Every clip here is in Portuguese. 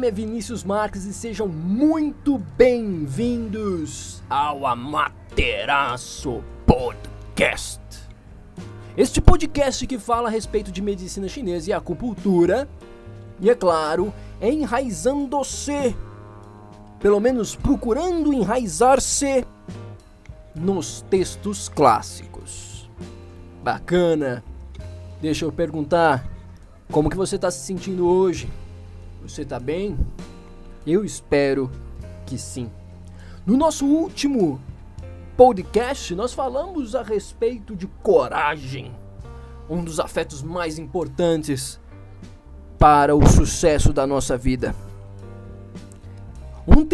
nome é Vinícius Marques e sejam muito bem-vindos ao Amaterasu Podcast. Este podcast que fala a respeito de medicina chinesa e acupuntura e, é claro, enraizando-se, pelo menos procurando enraizar-se nos textos clássicos. Bacana! Deixa eu perguntar, como que você está se sentindo hoje? Você tá bem? Eu espero que sim. No nosso último podcast, nós falamos a respeito de coragem, um dos afetos mais importantes para o sucesso da nossa vida. Um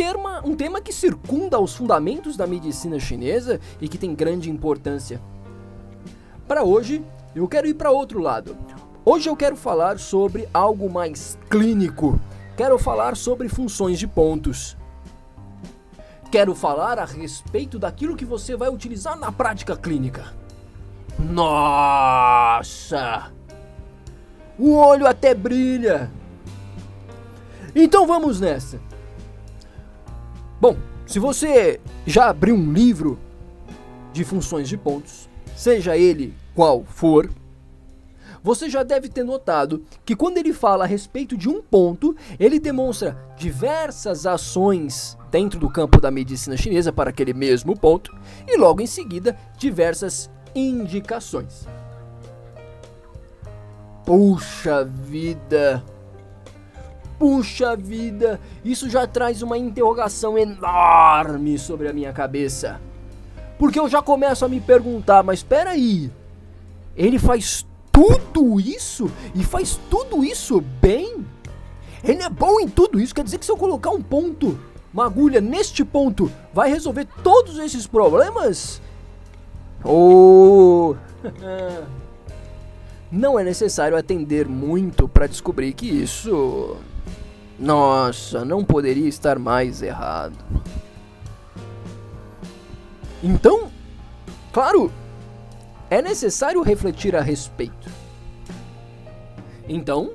tema que circunda os fundamentos da medicina chinesa e que tem grande importância. Para hoje, eu quero ir para outro lado. Hoje eu quero falar sobre algo mais clínico. Quero falar sobre funções de pontos. Quero falar a respeito daquilo que você vai utilizar na prática clínica. Nossa! O olho até brilha. Então vamos nessa. Bom, se você já abriu um livro de funções de pontos, seja ele qual for, você já deve ter notado que quando ele fala a respeito de um ponto, ele demonstra diversas ações dentro do campo da medicina chinesa para aquele mesmo ponto e logo em seguida diversas indicações. Puxa vida, isso já traz uma interrogação enorme sobre a minha cabeça. Porque eu já começo a me perguntar, mas espera aí, ele faz tudo isso? E faz tudo isso bem? Ele é bom em tudo isso? Quer dizer que se eu colocar um ponto, uma agulha neste ponto, vai resolver todos esses problemas? Não é necessário atender muito para descobrir que isso... Nossa, não poderia estar mais errado. Então, claro, é necessário refletir a respeito. Então,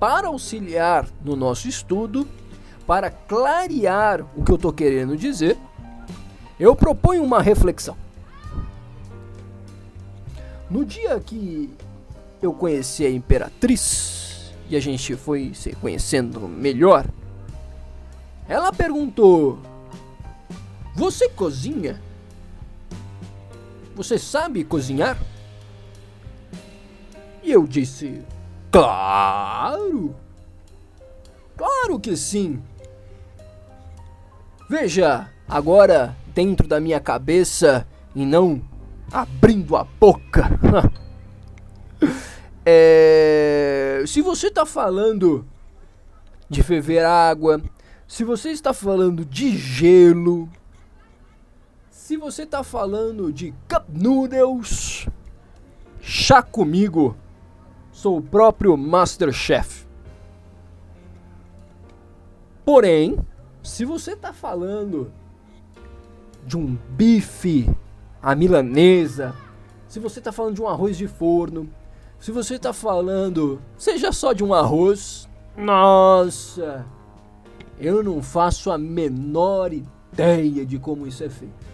para auxiliar no nosso estudo, para clarear o que eu estou querendo dizer, eu proponho uma reflexão. No dia que eu conheci a Imperatriz e a gente foi se conhecendo melhor, ela perguntou: "Você cozinha? Você sabe cozinhar?" E eu disse: "Claro! Claro que sim! Veja, agora dentro da minha cabeça e não abrindo a boca. Se você está falando de ferver água, se você está falando de gelo, se você tá falando de cup noodles, chá comigo, sou o próprio Masterchef. Porém, se você tá falando de um bife à milanesa, se você tá falando de um arroz de forno, se você tá falando, seja só de um arroz, nossa, eu não faço a menor ideia de como isso é feito.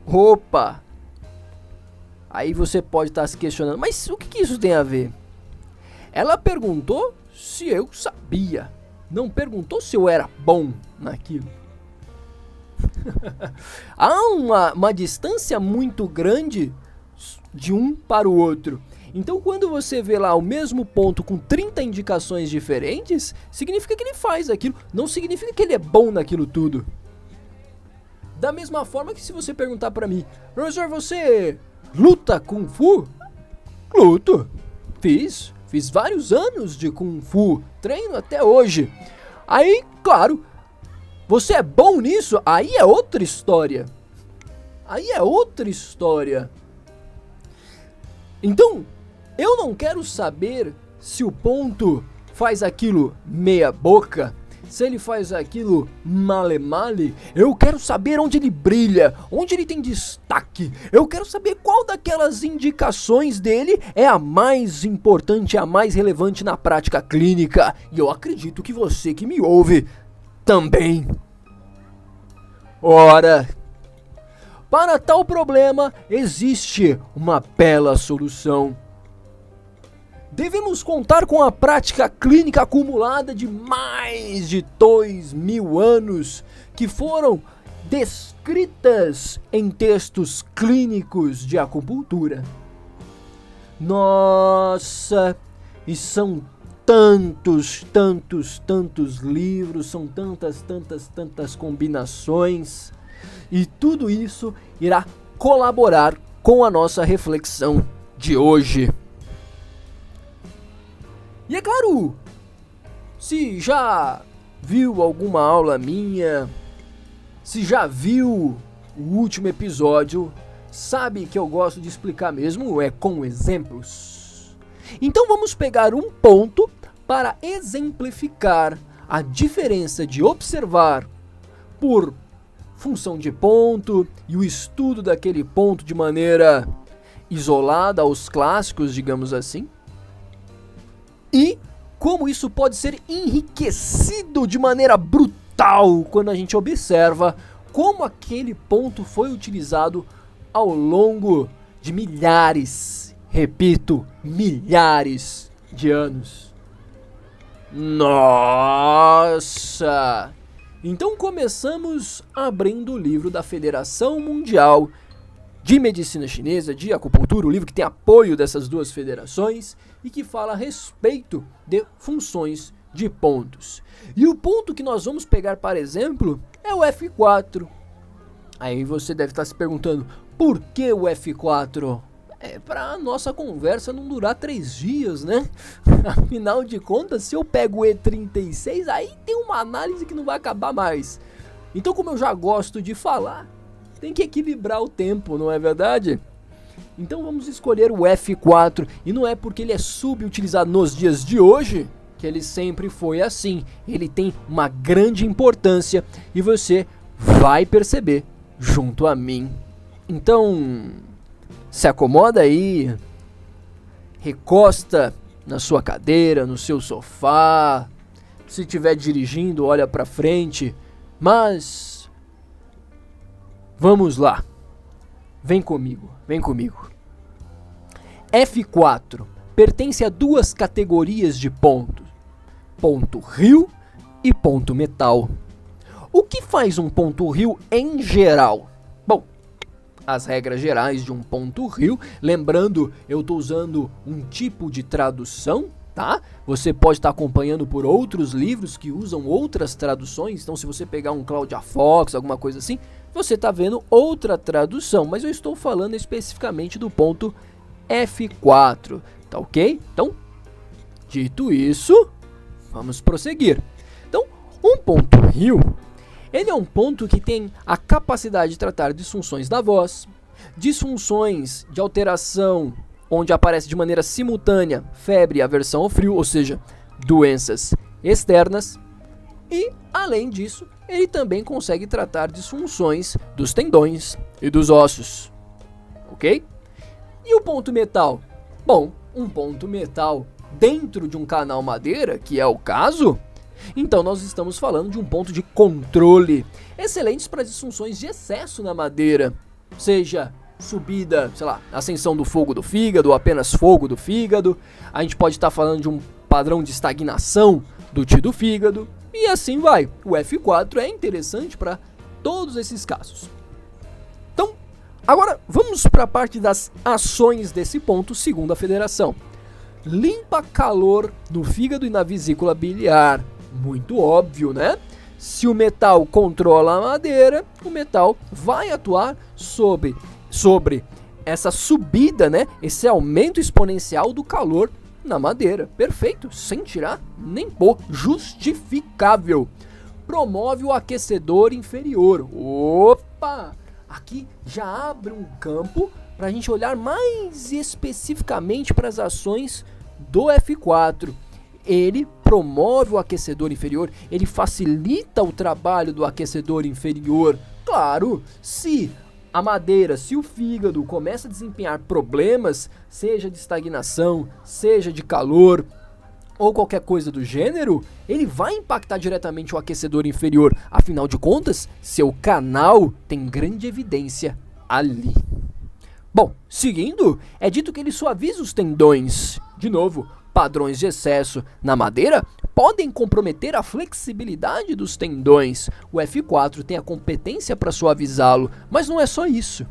Opa! Aí você pode estar se questionando, mas o que isso tem a ver? Ela perguntou se eu sabia, não perguntou se eu era bom naquilo. Há uma distância muito grande de um para o outro. Então quando você vê lá o mesmo ponto com 30 indicações diferentes, significa que ele faz aquilo, não significa que ele é bom naquilo tudo. Da mesma forma que se você perguntar pra mim: "Professor, você luta Kung Fu?" Luto. Fiz vários anos de Kung Fu. Treino até hoje. Aí, claro, você é bom nisso? Aí é outra história. Então, eu não quero saber se o ponto faz aquilo meia boca. se ele faz aquilo male-male, eu quero saber onde ele brilha, onde ele tem destaque. Eu quero saber qual daquelas indicações dele é a mais importante, a mais relevante na prática clínica. E eu acredito que você que me ouve também. Ora, para tal problema existe uma bela solução. Devemos contar com a prática clínica acumulada de mais de 2000 anos que foram descritas em textos clínicos de acupuntura. Nossa, e são tantos livros, são tantas combinações, e tudo isso irá colaborar com a nossa reflexão de hoje. E é claro, se já viu alguma aula minha, se já viu o último episódio, sabe que eu gosto de explicar mesmo com exemplos. Então vamos pegar um ponto para exemplificar a diferença de observar por função de ponto e o estudo daquele ponto de maneira isolada aos clássicos, digamos assim. E como isso pode ser enriquecido de maneira brutal quando a gente observa como aquele ponto foi utilizado ao longo de milhares, repito, milhares de anos. Nossa! Então começamos abrindo o livro da Federação Mundial de Medicina Chinesa, de Acupuntura, o livro que tem apoio dessas duas federações e que fala a respeito de funções de pontos. E o ponto que nós vamos pegar, para exemplo, é o F4. Aí você deve estar se perguntando, por que o F4? É para a nossa conversa não durar 3 dias, né? Afinal de contas, se eu pego o E36, aí tem uma análise que não vai acabar mais. Então, como eu já gosto de falar, tem que equilibrar o tempo, não é verdade? Então vamos escolher o F4, e não é porque ele é subutilizado nos dias de hoje que ele sempre foi assim. Ele tem uma grande importância e você vai perceber junto a mim. Então, se acomoda aí, recosta na sua cadeira, no seu sofá. Se estiver dirigindo, olha para frente, mas vamos lá. Vem comigo. F4 pertence a duas categorias de pontos: ponto rio e ponto metal. O que faz um ponto rio em geral? Bom, as regras gerais de um ponto rio, lembrando, eu estou usando um tipo de tradução, tá? Você pode estar acompanhando por outros livros que usam outras traduções, então se você pegar um Claudia Fox, alguma coisa assim, você está vendo outra tradução, mas eu estou falando especificamente do ponto F4, tá ok? Então, dito isso, vamos prosseguir. Então, um ponto rio, ele é um ponto que tem a capacidade de tratar disfunções da voz, disfunções de alteração onde aparece de maneira simultânea febre, aversão ao frio, ou seja, doenças externas, e, além disso, ele também consegue tratar disfunções dos tendões e dos ossos, ok? E o ponto metal? Bom, um ponto metal dentro de um canal madeira, que é o caso, então nós estamos falando de um ponto de controle, excelentes para disfunções de excesso na madeira, seja subida, sei lá, ascensão do fogo do fígado ou apenas fogo do fígado. A gente pode estar falando de um padrão de estagnação do Qi do fígado e assim vai. O F4 é interessante para todos esses casos. Então, agora vamos para a parte das ações desse ponto segundo a federação. Limpa calor no fígado e na vesícula biliar. Muito óbvio, né? Se o metal controla a madeira, o metal vai atuar sobre essa subida, né? Esse aumento exponencial do calor na madeira. Perfeito, sem tirar nem pôr. Justificável. Promove o aquecedor inferior. Opa! Aqui já abre um campo para a gente olhar mais especificamente para as ações do F4. ele promove o aquecedor inferior, ele facilita o trabalho do aquecedor inferior. Claro, se a madeira, se o fígado começa a desempenhar problemas, seja de estagnação, seja de calor ou qualquer coisa do gênero, ele vai impactar diretamente o aquecedor inferior. Afinal de contas, seu canal tem grande evidência ali. Bom, seguindo, é dito que ele suaviza os tendões. De novo, padrões de excesso na madeira podem comprometer a flexibilidade dos tendões. O F4 tem a competência para suavizá-lo, mas não é só isso.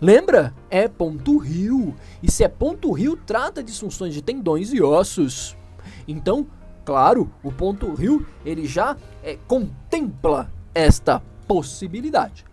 Lembra? É ponto Hill. E se é ponto Hill, trata disfunções de tendões e ossos. Então, claro, o ponto Hill ele já contempla esta possibilidade.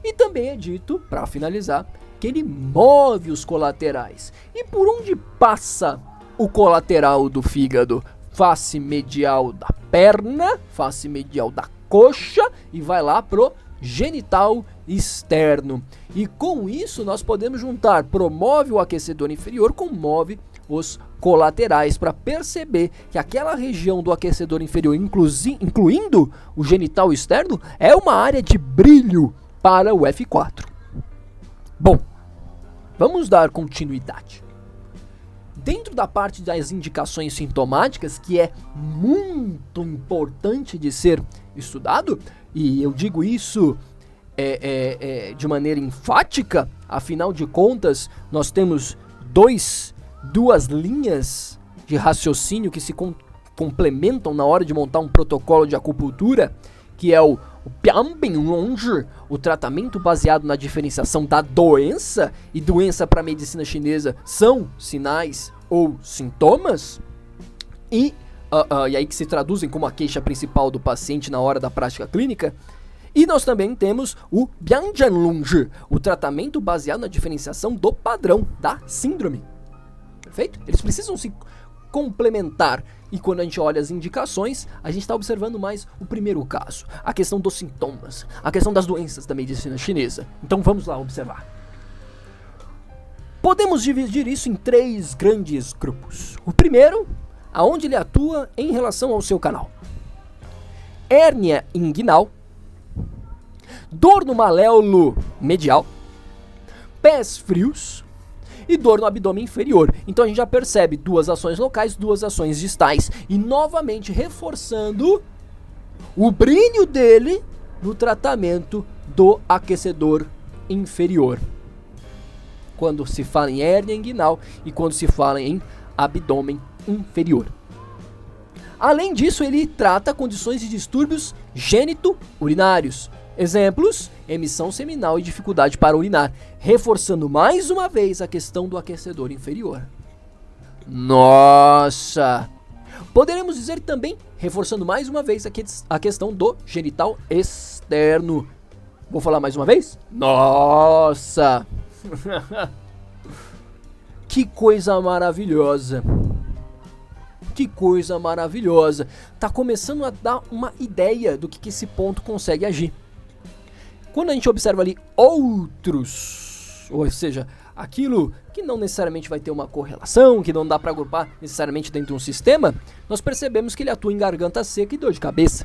E também é dito, para finalizar, que ele move os colaterais. E por onde passa o colateral do fígado? Face medial da perna, face medial da coxa e vai lá pro genital externo. E com isso nós podemos juntar, promove o aquecedor inferior, move os colaterais, para perceber que aquela região do aquecedor inferior, incluindo o genital externo, é uma área de brilho para o F4. Bom, vamos dar continuidade. Dentro da parte das indicações sintomáticas, que é muito importante de ser estudado, e eu digo isso de maneira enfática, afinal de contas, nós temos duas linhas de raciocínio que se complementam na hora de montar um protocolo de acupuntura, que é o Pianbenlonge, o tratamento baseado na diferenciação da doença, e doença para a medicina chinesa são sinais ou sintomas, e aí que se traduzem como a queixa principal do paciente na hora da prática clínica. E nós também temos o Bianjanlunge, o tratamento baseado na diferenciação do padrão da síndrome. Perfeito? Eles precisam se complementar. E quando a gente olha as indicações, a gente está observando mais o primeiro caso, a questão dos sintomas, a questão das doenças da medicina chinesa. Então vamos lá observar. Podemos dividir isso em 3 grandes grupos. O primeiro, aonde ele atua em relação ao seu canal. Hérnia inguinal, dor no maléolo medial, pés frios e dor no abdômen inferior. Então a gente já percebe 2 ações locais, 2 ações distais. E novamente reforçando o brilho dele no tratamento do aquecedor inferior. Quando se fala em hérnia inguinal e quando se fala em abdômen inferior. Além disso, ele trata condições de distúrbios gênito-urinários. Exemplos: emissão seminal e dificuldade para urinar, reforçando mais uma vez a questão do aquecedor inferior. Nossa! Poderemos dizer também, reforçando mais uma vez a questão do genital externo. Vou falar mais uma vez? Nossa! Que coisa maravilhosa! Que coisa maravilhosa! Tá começando a dar uma ideia do que esse ponto consegue agir. Quando a gente observa ali outros, ou seja, aquilo que não necessariamente vai ter uma correlação, que não dá para agrupar necessariamente dentro de um sistema, nós percebemos que ele atua em garganta seca e dor de cabeça.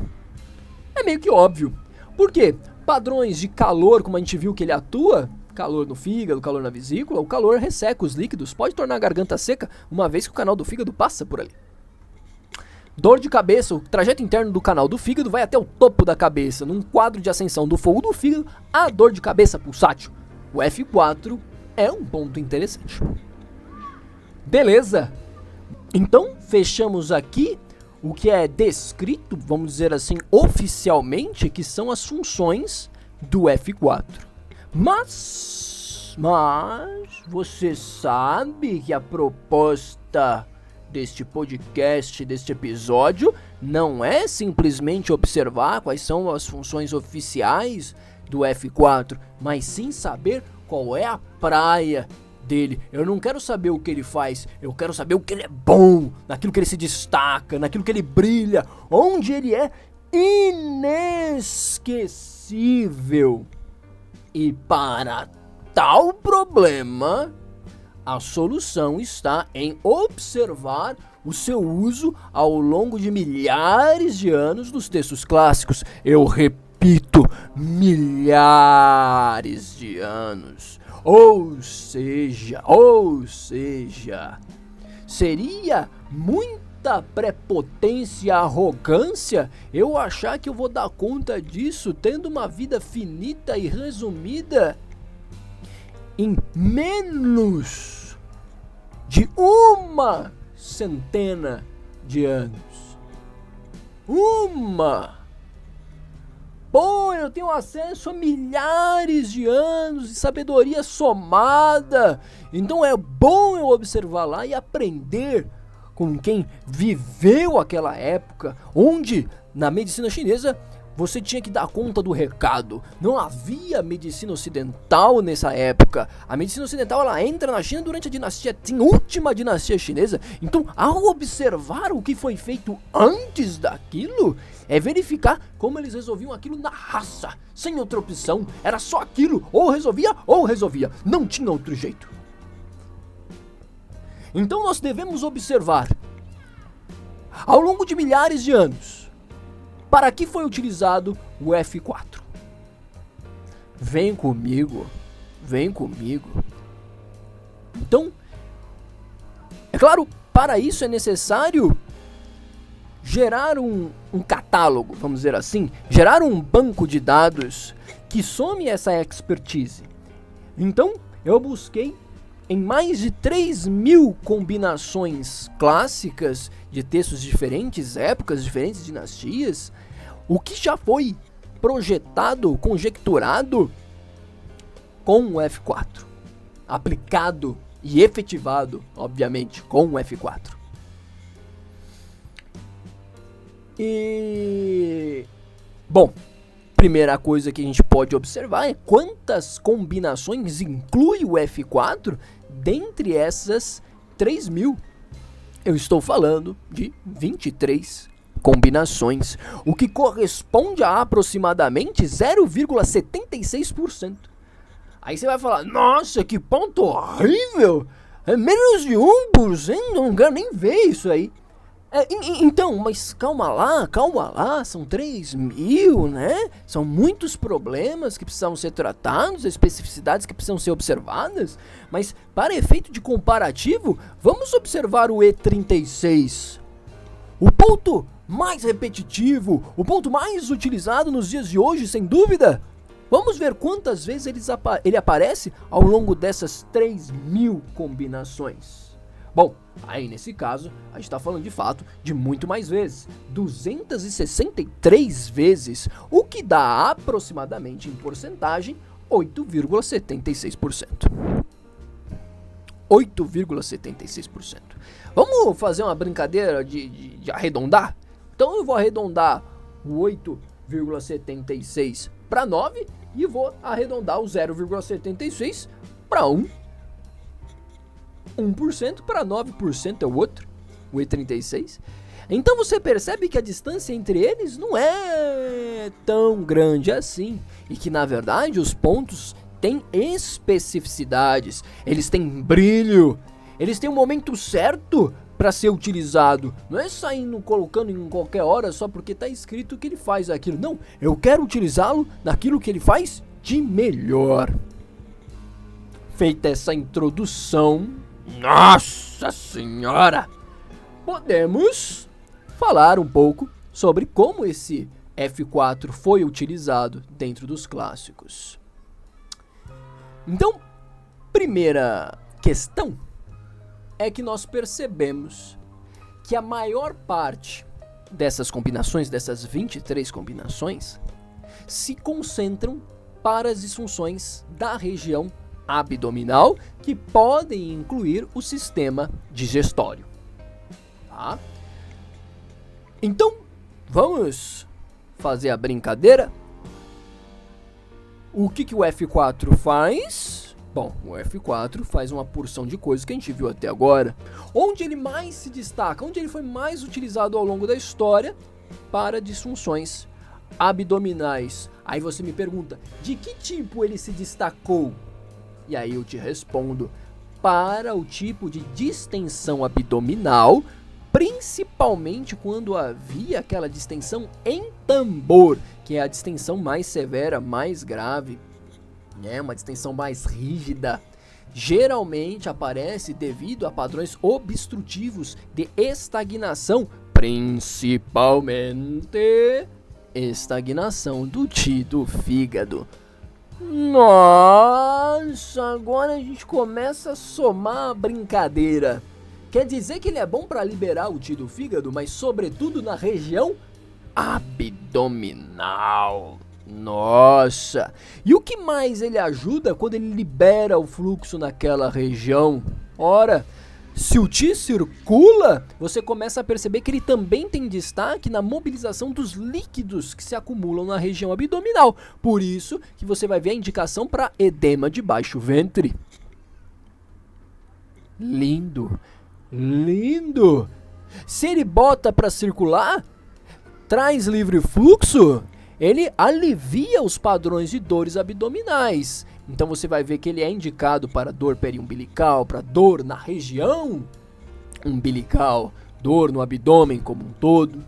É meio que óbvio. Por quê? Padrões de calor, como a gente viu que ele atua, calor no fígado, calor na vesícula, o calor resseca os líquidos, pode tornar a garganta seca, uma vez que o canal do fígado passa por ali. Dor de cabeça, o trajeto interno do canal do fígado vai até o topo da cabeça, num quadro de ascensão do fogo do fígado, a dor de cabeça pulsátil. O F4 é um ponto interessante. Beleza? Então, fechamos aqui o que é descrito, vamos dizer assim, oficialmente, que são as funções do F4. Mas você sabe que a proposta deste podcast, deste episódio, não é simplesmente observar quais são as funções oficiais do F4, mas sim saber qual é a praia dele. Eu não quero saber o que ele faz, eu quero saber o que ele é bom, naquilo que ele se destaca, naquilo que ele brilha, onde ele é inesquecível. E para tal problema, a solução está em observar o seu uso ao longo de milhares de anos nos textos clássicos. Eu repito, milhares de anos. Ou seja, seria muita prepotência e arrogância eu achar que eu vou dar conta disso tendo uma vida finita e resumida em menos de 100 de anos. Pô, eu tenho acesso a milhares de anos de sabedoria somada. Então é bom eu observar lá e aprender com quem viveu aquela época, onde na medicina chinesa você tinha que dar conta do recado. Não havia medicina ocidental nessa época. A medicina ocidental ela entra na China durante a dinastia Qin, última dinastia chinesa. Então, ao observar o que foi feito antes daquilo, é verificar como eles resolviam aquilo na raça, sem outra opção. Era só aquilo, ou resolvia. Não tinha outro jeito. Então nós devemos observar, ao longo de milhares de anos, para que foi utilizado o F4? Vem comigo. Então, é claro, para isso é necessário gerar um catálogo, vamos dizer assim, gerar um banco de dados que some essa expertise. Então, eu busquei em mais de 3.000 combinações clássicas de textos de diferentes épocas, diferentes dinastias, o que já foi projetado, conjecturado com o F4, aplicado e efetivado, obviamente, com o F4. E, bom, primeira coisa que a gente pode observar é quantas combinações inclui o F4 dentre essas 3.000. Eu estou falando de 23 combinações, o que corresponde a aproximadamente 0,76%. Aí você vai falar, nossa, que ponto horrível, é menos de 1%, não quero nem ver isso aí. Então, mas calma lá, são 3.000, né? São muitos problemas que precisam ser tratados, especificidades que precisam ser observadas, mas para efeito de comparativo, vamos observar o E36. O ponto mais repetitivo, o ponto mais utilizado nos dias de hoje, sem dúvida. Vamos ver quantas vezes ele aparece ao longo dessas 3.000 combinações. Bom, aí nesse caso, a gente está falando de fato de muito mais vezes, 263 vezes, o que dá aproximadamente em porcentagem 8,76%. 8,76%. Vamos fazer uma brincadeira de arredondar? Então eu vou arredondar o 8,76 para 9 e vou arredondar o 0,76 para 1. 1% para 9% é o outro, o E36. Então você percebe que a distância entre eles não é tão grande assim. E que na verdade os pontos têm especificidades, eles têm brilho, eles têm um momento certo para ser utilizado. Não é saindo colocando em qualquer hora só porque está escrito que ele faz aquilo. Não, eu quero utilizá-lo naquilo que ele faz de melhor. Feita essa introdução, nossa senhora, podemos falar um pouco sobre como esse F4 foi utilizado dentro dos clássicos. Então, primeira questão é que nós percebemos que a maior parte dessas combinações, dessas 23 combinações, se concentram para as disfunções da região abdominal, que podem incluir o sistema digestório. Tá? Então, vamos fazer a brincadeira. O que o F4 faz? Bom, o F4 faz uma porção de coisas que a gente viu até agora. Onde ele mais se destaca, onde ele foi mais utilizado ao longo da história para disfunções abdominais. Aí você me pergunta, de que tipo ele se destacou? E aí eu te respondo, para o tipo de distensão abdominal principalmente quando havia aquela distensão em tambor, que é a distensão mais severa, mais grave, né? Uma distensão mais rígida. Geralmente aparece devido a padrões obstrutivos de estagnação, principalmente estagnação do fígado. Nossa, agora a gente começa a somar a brincadeira. Quer dizer que ele é bom para liberar o do fígado, mas sobretudo na região abdominal. Nossa! E o que mais ele ajuda quando ele libera o fluxo naquela região? Ora, se o Qi circula, você começa a perceber que ele também tem destaque na mobilização dos líquidos que se acumulam na região abdominal. Por isso que você vai ver a indicação para edema de baixo ventre. Lindo! Lindo! Se ele bota para circular, traz livre fluxo, ele alivia os padrões de dores abdominais. Então você vai ver que ele é indicado para dor periumbilical, para dor na região umbilical, dor no abdômen como um todo.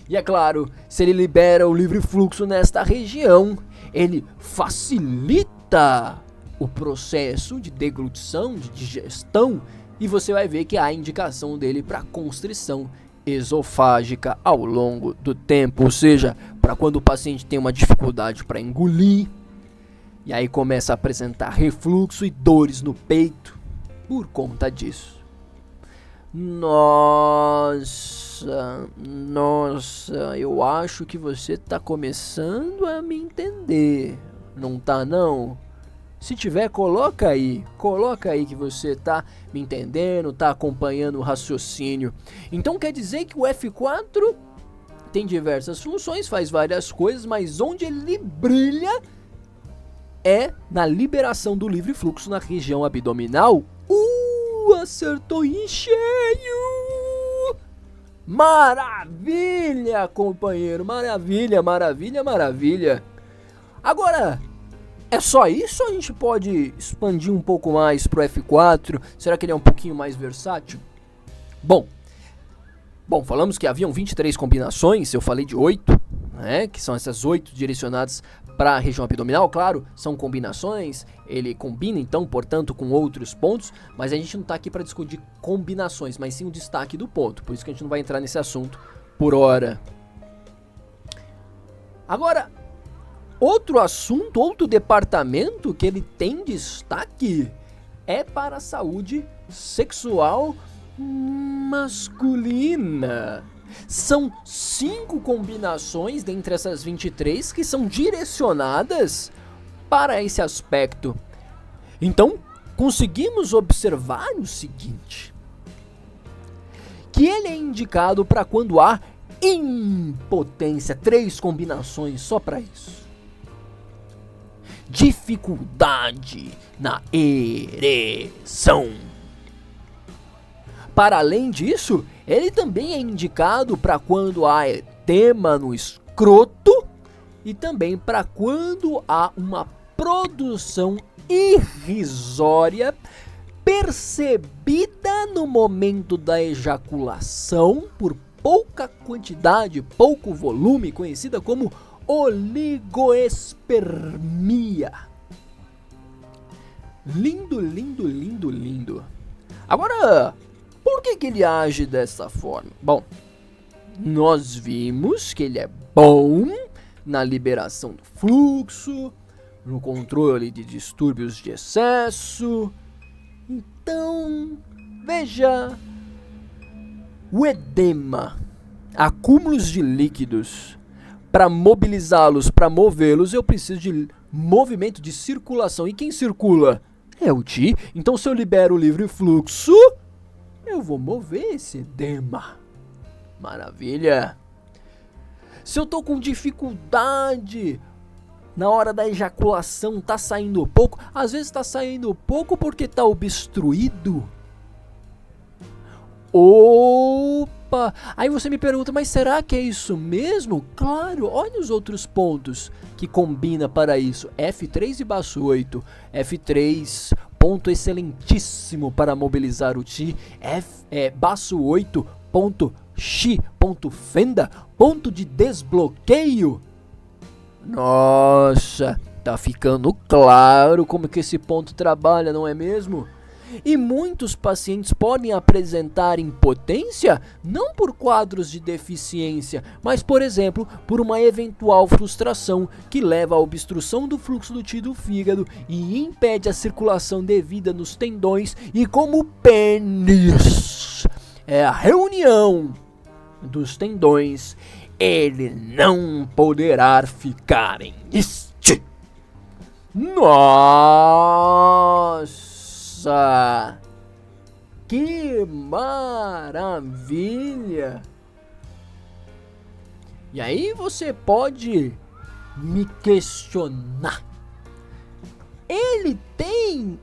E é claro, se ele libera o livre fluxo nesta região, ele facilita o processo de deglutição, de digestão, e você vai ver que há indicação dele para constrição esofágica ao longo do tempo, ou seja, para quando o paciente tem uma dificuldade para engolir, e aí começa a apresentar refluxo e dores no peito por conta disso. Nossa, eu acho que você está começando a me entender, não tá não? Se tiver, coloca aí que você tá me entendendo, tá acompanhando o raciocínio. Então quer dizer que o F4 tem diversas funções, faz várias coisas, mas onde ele brilha é na liberação do livre fluxo na região abdominal. Acertou em cheio! Maravilha, companheiro, maravilha. Agora, é só isso ou a gente pode expandir um pouco mais pro F4? Será que ele é um pouquinho mais versátil? Bom, falamos que haviam 23 combinações, eu falei de 8, né? Que são essas 8 direcionadas para a região abdominal. Claro, são combinações, ele combina então, portanto, com outros pontos, mas a gente não está aqui para discutir combinações, mas sim o destaque do ponto, por isso que a gente não vai entrar nesse assunto por hora. Agora, outro assunto, outro departamento que ele tem destaque é para a saúde sexual masculina. São 5 combinações dentre essas 23 que são direcionadas para esse aspecto. Então, conseguimos observar o seguinte, que ele é indicado para quando há impotência, 3 combinações só para isso. Dificuldade na ereção. Para além disso, ele também é indicado para quando há edema no escroto e também para quando há uma produção irrisória percebida no momento da ejaculação por pouca quantidade, pouco volume, conhecida como oligoespermia. Lindo. Agora, por que ele age dessa forma? Bom, nós vimos que ele é bom na liberação do fluxo, no controle de distúrbios de excesso. Então, veja, o edema, acúmulos de líquidos, para mobilizá-los, para movê-los, eu preciso de movimento, de circulação. E quem circula? É o Qi. Então, se eu libero o livre fluxo, eu vou mover esse edema. Maravilha. Se eu tô com dificuldade na hora da ejaculação, tá saindo pouco, às vezes tá saindo pouco porque tá obstruído. Opa! Aí você me pergunta, mas será que é isso mesmo? Claro, olha os outros pontos que combina para isso. F3 e baço 8. F3 ponto excelentíssimo para mobilizar o Qi. Baço 8, ponto Qi, ponto Fenda, ponto de desbloqueio. Nossa, tá ficando claro como que esse ponto trabalha, não é mesmo? E muitos pacientes podem apresentar impotência não por quadros de deficiência, mas, por exemplo, por uma eventual frustração que leva à obstrução do fluxo do Qi do fígado e impede a circulação devida nos tendões, e como o pênis é a reunião dos tendões, ele não poderá ficar em este. Nossa! Que maravilha! E aí você pode me questionar. Ele tem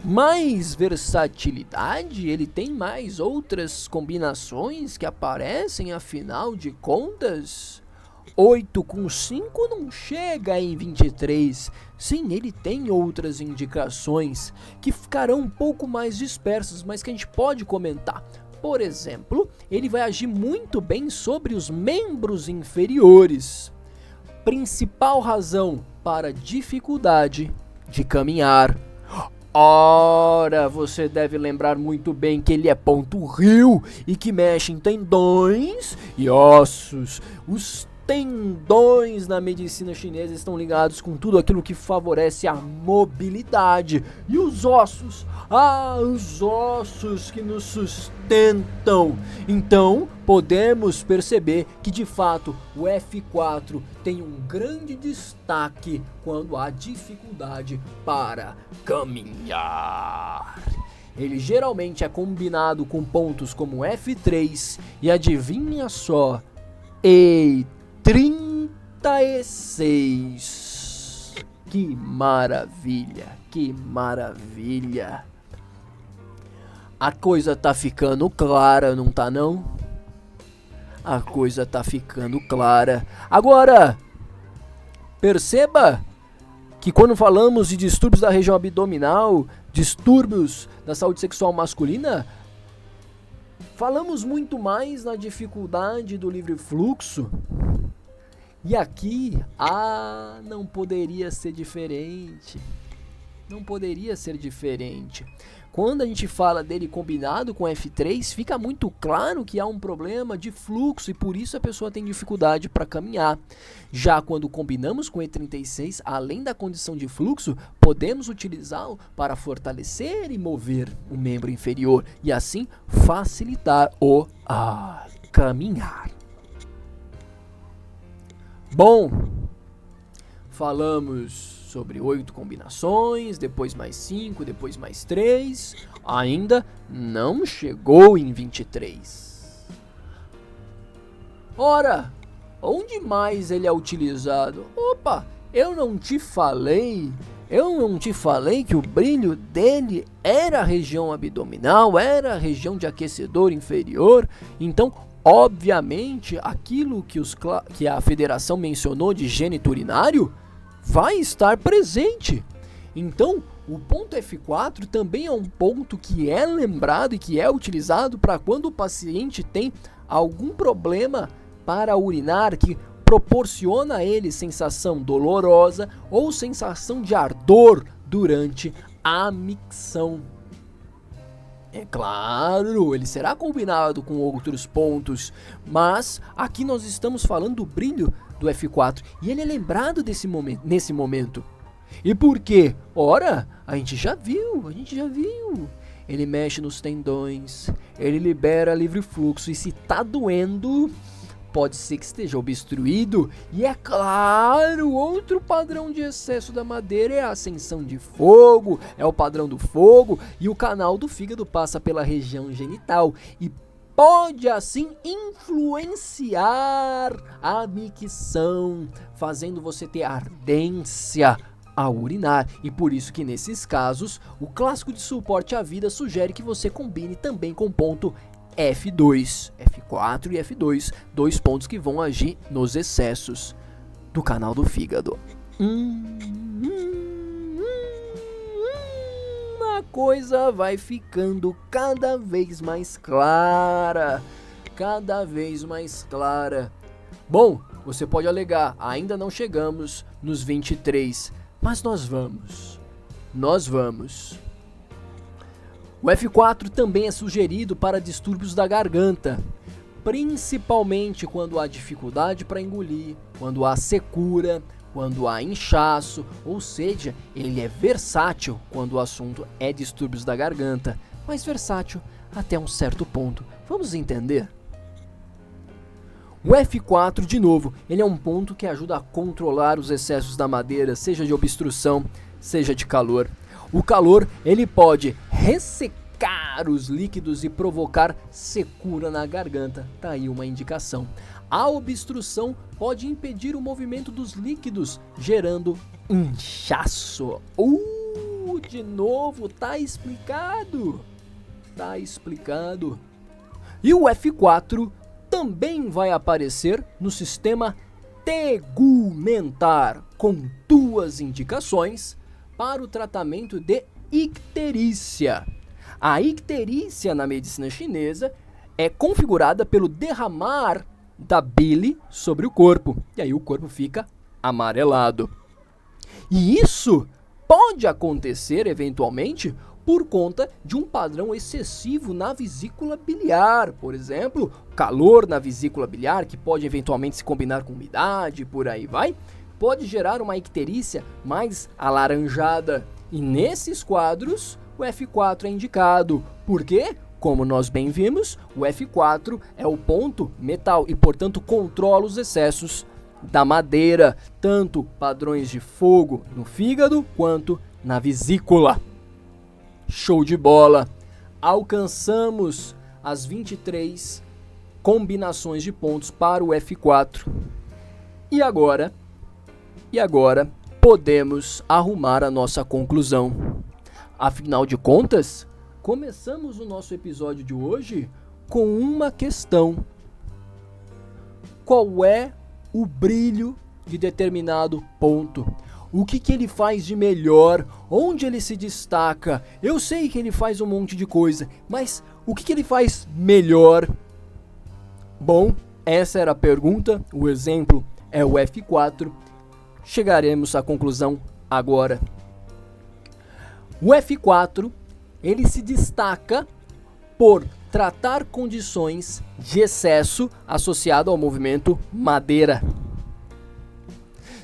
mais versatilidade? Ele tem mais outras combinações que aparecem, afinal de contas? 8 com 5 não chega em 23. Sim, ele tem outras indicações que ficarão um pouco mais dispersas, mas que a gente pode comentar. Por exemplo, ele vai agir muito bem sobre os membros inferiores. Principal razão para dificuldade de caminhar. Ora, você deve lembrar muito bem que ele é ponto Ryu e que mexe em tendões e ossos. Os tendões na medicina chinesa estão ligados com tudo aquilo que favorece a mobilidade. E os ossos? Os ossos que nos sustentam. Então, podemos perceber que, de fato, o F4 tem um grande destaque quando há dificuldade para caminhar. Ele geralmente é combinado com pontos como F3 e adivinha só, 36. Que maravilha, que maravilha. A coisa tá ficando clara, não tá não? A coisa tá ficando clara. Agora, perceba que quando falamos de distúrbios da região abdominal, distúrbios da saúde sexual masculina, falamos muito mais na dificuldade do livre fluxo. E aqui, não poderia ser diferente. Não poderia ser diferente. Quando a gente fala dele combinado com F3, fica muito claro que há um problema de fluxo e por isso a pessoa tem dificuldade para caminhar. Já quando combinamos com E36, além da condição de fluxo, podemos utilizá-lo para fortalecer e mover o membro inferior e assim facilitar o caminhar. Bom, falamos sobre 8 combinações, depois mais 5, depois mais 3, ainda não chegou em 23. Ora, onde mais ele é utilizado? Opa, eu não te falei que o brilho dele era a região abdominal, era a região de aquecedor inferior, então obviamente, aquilo que a federação mencionou de gênito urinário vai estar presente. Então, o ponto F4 também é um ponto que é lembrado e que é utilizado para quando o paciente tem algum problema para urinar que proporciona a ele sensação dolorosa ou sensação de ardor durante a micção. É claro, ele será combinado com outros pontos, mas aqui nós estamos falando do brilho do F4 e ele é lembrado nesse momento. E por quê? Ora, a gente já viu. Ele mexe nos tendões, ele libera livre fluxo e se tá doendo, pode ser que esteja obstruído. E é claro, outro padrão de excesso da madeira é a ascensão de fogo, é o padrão do fogo, e o canal do fígado passa pela região genital e pode assim influenciar a micção, fazendo você ter ardência ao urinar. E por isso que nesses casos, o clássico de suporte à vida sugere que você combine também com ponto F2, F4 e F2, 2 pontos que vão agir nos excessos do canal do fígado. a coisa vai ficando cada vez mais clara. Cada vez mais clara. Bom, você pode alegar, ainda não chegamos nos 23, mas nós vamos. Nós vamos. O F4 também é sugerido para distúrbios da garganta, principalmente quando há dificuldade para engolir, quando há secura, quando há inchaço, ou seja, ele é versátil quando o assunto é distúrbios da garganta, mas versátil até um certo ponto. Vamos entender? O F4, de novo, ele é um ponto que ajuda a controlar os excessos da madeira, seja de obstrução, seja de calor. O calor, ele pode ressecar os líquidos e provocar secura na garganta. Tá aí uma indicação. A obstrução pode impedir o movimento dos líquidos, gerando inchaço. De novo, tá explicado. Tá explicado. E o F4 também vai aparecer no sistema tegumentar, com 2 indicações para o tratamento de icterícia. A icterícia na medicina chinesa é configurada pelo derramar da bile sobre o corpo, e aí o corpo fica amarelado. E isso pode acontecer eventualmente por conta de um padrão excessivo na vesícula biliar, por exemplo, calor na vesícula biliar, que pode eventualmente se combinar com umidade, por aí vai, pode gerar uma icterícia mais alaranjada. E nesses quadros, o F4 é indicado. Por quê? Como nós bem vimos, o F4 é o ponto metal e, portanto, controla os excessos da madeira, tanto padrões de fogo no fígado quanto na vesícula. Show de bola! Alcançamos as 23 combinações de pontos para o F4. E agora podemos arrumar a nossa conclusão. Afinal de contas, começamos o nosso episódio de hoje com uma questão. Qual é o brilho de determinado ponto? O que ele faz de melhor? Onde ele se destaca? Eu sei que ele faz um monte de coisa, mas o que ele faz melhor? Bom, essa era a pergunta, o exemplo é o F4. Chegaremos à conclusão agora. O F4, ele se destaca por tratar condições de excesso associado ao movimento madeira.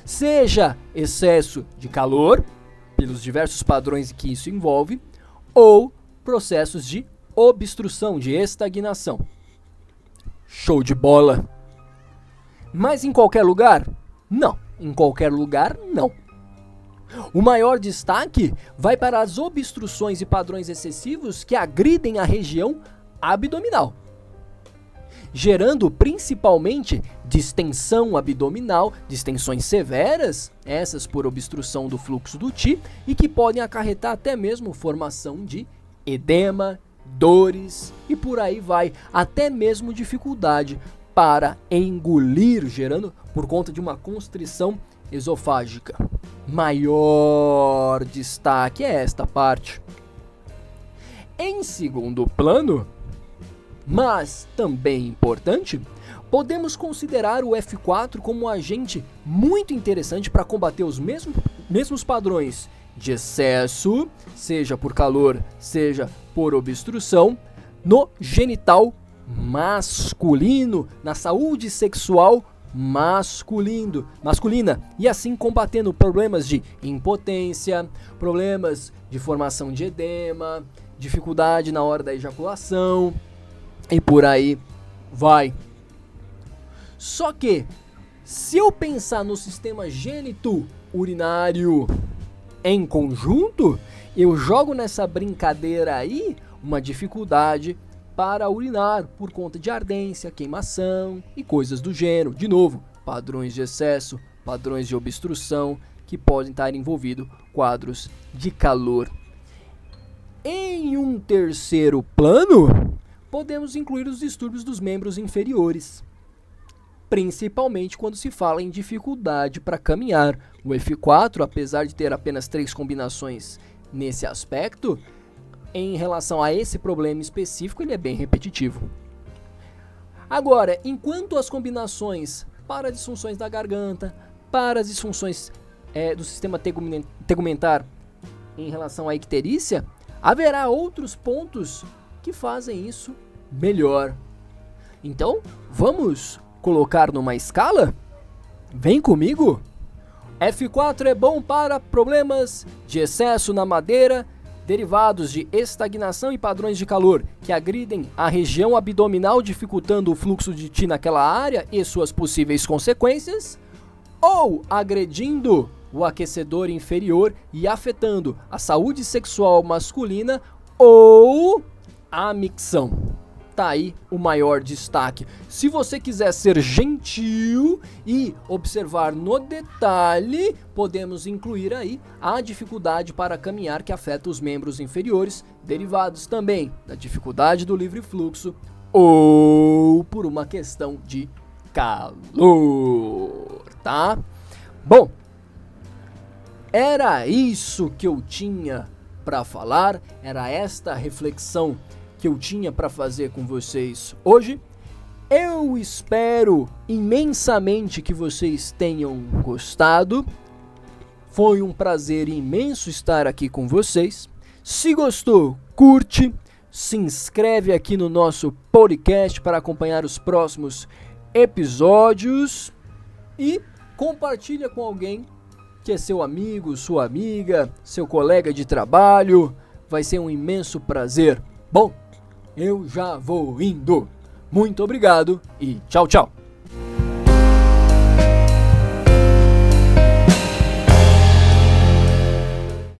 Seja excesso de calor, pelos diversos padrões que isso envolve, ou processos de obstrução, de estagnação. Show de bola! Mas em qualquer lugar? Não. Em qualquer lugar, não. O maior destaque vai para as obstruções e padrões excessivos que agridem a região abdominal, gerando principalmente distensão abdominal, distensões severas, essas por obstrução do fluxo do Qi, e que podem acarretar até mesmo formação de edema, dores e por aí vai, até mesmo dificuldade para engolir, gerando por conta de uma constrição esofágica. Maior destaque é esta parte. Em segundo plano, mas também importante, podemos considerar o F4 como um agente muito interessante para combater os mesmos padrões de excesso, seja por calor, seja por obstrução, no genital masculino, na saúde sexual masculina, e assim combatendo problemas de impotência, problemas de formação de edema, dificuldade na hora da ejaculação e por aí vai. Só que, se eu pensar no sistema gênito-urinário em conjunto, eu jogo nessa brincadeira aí uma dificuldade para urinar por conta de ardência, queimação e coisas do gênero. De novo, padrões de excesso, padrões de obstrução que podem estar envolvidos quadros de calor. Em um terceiro plano, podemos incluir os distúrbios dos membros inferiores, principalmente quando se fala em dificuldade para caminhar. O F4, apesar de ter apenas 3 combinações nesse aspecto, em relação a esse problema específico, ele é bem repetitivo. Agora, enquanto as combinações para disfunções da garganta, para as disfunções do sistema tegumentar em relação à icterícia, haverá outros pontos que fazem isso melhor. Então, vamos colocar numa escala? Vem comigo! F4 é bom para problemas de excesso na madeira, derivados de estagnação e padrões de calor que agridem a região abdominal, dificultando o fluxo de Ti naquela área e suas possíveis consequências, ou agredindo o aquecedor inferior e afetando a saúde sexual masculina, ou a micção. Tá aí o maior destaque. Se você quiser ser gentil e observar no detalhe, podemos incluir aí a dificuldade para caminhar que afeta os membros inferiores, derivados também da dificuldade do livre fluxo ou por uma questão de calor, tá? Bom, era isso que eu tinha para falar, era esta reflexão que eu tinha para fazer com vocês hoje. Eu espero imensamente que vocês tenham gostado. Foi um prazer imenso estar aqui com vocês. Se gostou, curte, se inscreve aqui no nosso podcast para acompanhar os próximos episódios e compartilha com alguém que é seu amigo, sua amiga, seu colega de trabalho. Vai ser um imenso prazer. Bom, eu já vou indo. Muito obrigado e tchau, tchau.